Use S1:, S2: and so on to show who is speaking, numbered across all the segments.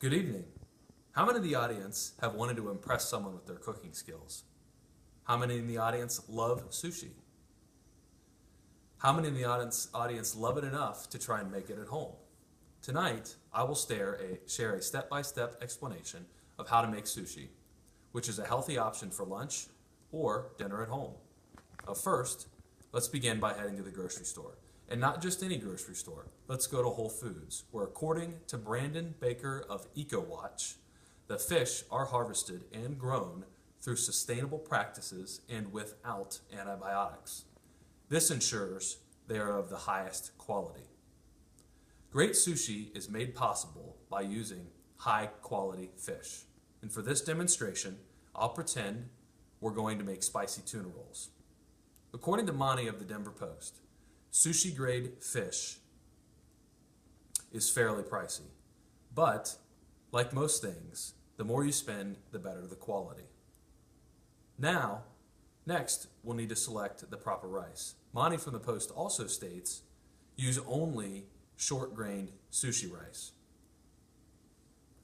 S1: Good evening. How many in the audience have wanted to impress someone with their cooking skills? How many in the audience love sushi? How many in the audience love it enough to try and make it at home? Tonight, I will share a step-by-step explanation of how to make sushi, which is a healthy option for lunch or dinner at home. First, let's begin by heading to the grocery store. And not just any grocery store. Let's go to Whole Foods, where according to Brandon Baker of EcoWatch, the fish are harvested and grown through sustainable practices and without antibiotics. This ensures they are of the highest quality. Great sushi is made possible by using high-quality fish. And for this demonstration, I'll pretend we're going to make spicy tuna rolls. According to Monty of the Denver Post, sushi grade fish is fairly pricey, but like most things, the more you spend, the better the quality. Next, we'll need to select the proper rice. Monty from the Post also states, use only short-grained sushi rice.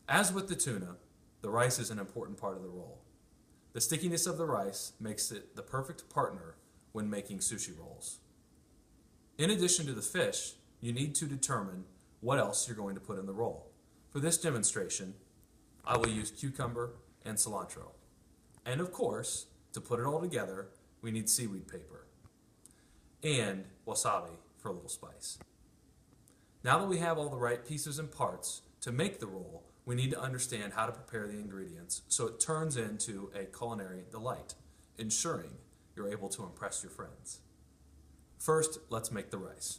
S1: As with the tuna, the rice is an important part of the roll. The stickiness of the rice makes it the perfect partner when making sushi rolls. In addition to the fish, you need to determine what else you're going to put in the roll. For this demonstration, I will use cucumber and cilantro. And of course, to put it all together, we need seaweed paper and wasabi for a little spice. Now that we have all the right pieces and parts to make the roll, we need to understand how to prepare the ingredients so it turns into a culinary delight, ensuring you're able to impress your friends. First, let's make the rice.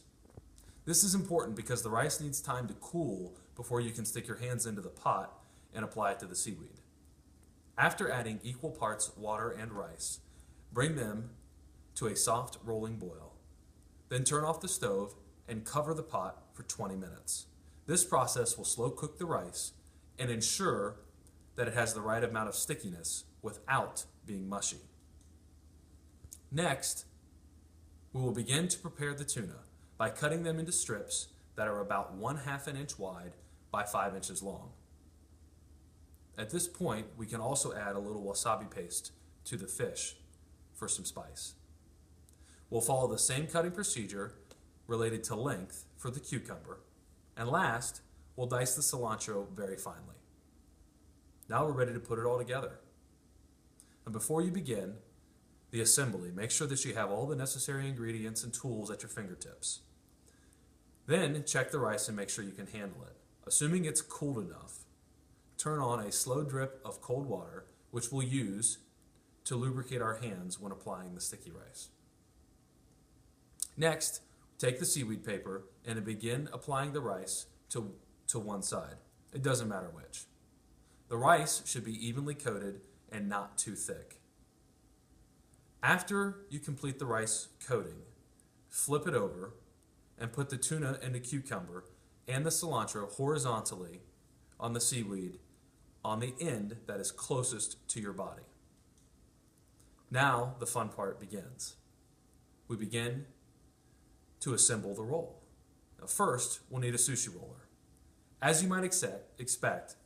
S1: This is important because the rice needs time to cool before you can stick your hands into the pot and apply it to the seaweed. After adding equal parts water and rice, bring them to a soft rolling boil. Then turn off the stove and cover the pot for 20 minutes. This process will slow cook the rice and ensure that it has the right amount of stickiness without being mushy. Next, we will begin to prepare the tuna by cutting them into strips that are about 1/2 an inch wide by 5 inches long. At this point, we can also add a little wasabi paste to the fish for some spice. We'll follow the same cutting procedure related to length for the cucumber. And last, we'll dice the cilantro very finely. Now we're ready to put it all together. And before you begin the assembly, make sure that you have all the necessary ingredients and tools at your fingertips. Then check the rice and make sure you can handle it. Assuming it's cooled enough, turn on a slow drip of cold water, which we'll use to lubricate our hands when applying the sticky rice. Next, take the seaweed paper and begin applying the rice to one side. It doesn't matter which. The rice should be evenly coated and not too thick. After you complete the rice coating, flip it over and put the tuna and the cucumber and the cilantro horizontally on the seaweed on the end that is closest to your body. Now the fun part begins. We begin to assemble the roll. Now first, we'll need a sushi roller. As you might expect,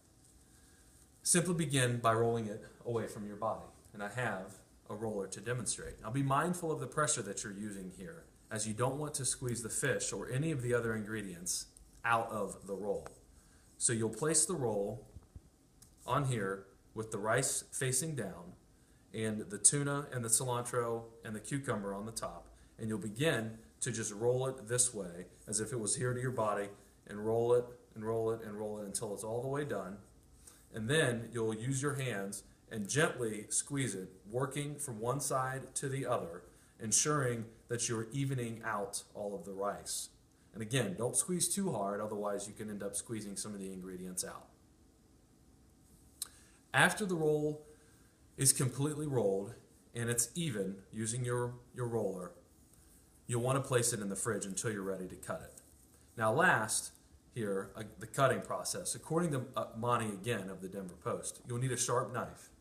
S1: simply begin by rolling it away from your body. And I have a roller to demonstrate. Now be mindful of the pressure that you're using here, as you don't want to squeeze the fish or any of the other ingredients out of the roll. So you'll place the roll on here with the rice facing down and the tuna and the cilantro and the cucumber on the top, and you'll begin to just roll it this way as if it was here to your body, and roll it and roll it and roll it until it's all the way done. And then you'll use your hands and gently squeeze it, working from one side to the other, ensuring that you're evening out all of the rice. And again, don't squeeze too hard, otherwise you can end up squeezing some of the ingredients out. After the roll is completely rolled and it's even using your roller, you'll want to place it in the fridge until you're ready to cut it. Now last, here, the cutting process. According to Monty again of the Denver Post, you'll need a sharp knife.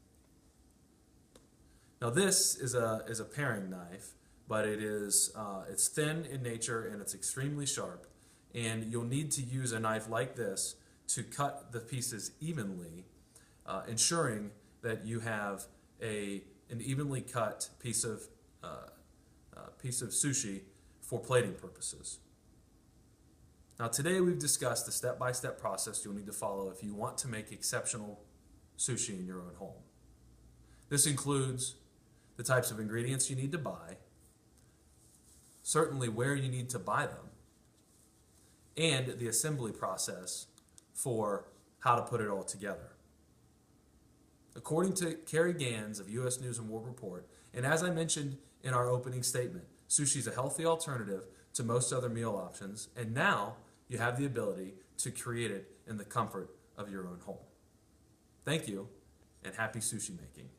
S1: Now this is a paring knife, but it's thin in nature and it's extremely sharp. And you'll need to use a knife like this to cut the pieces evenly, ensuring that you have an evenly cut piece of sushi for plating purposes. Now today we've discussed the step-by-step process you'll need to follow if you want to make exceptional sushi in your own home. This includes the types of ingredients you need to buy, certainly where you need to buy them, and the assembly process for how to put it all together. According to Carrie Gans of U.S. News and World Report, and as I mentioned in our opening statement, sushi is a healthy alternative to most other meal options, and now you have the ability to create it in the comfort of your own home. Thank you, and happy sushi making.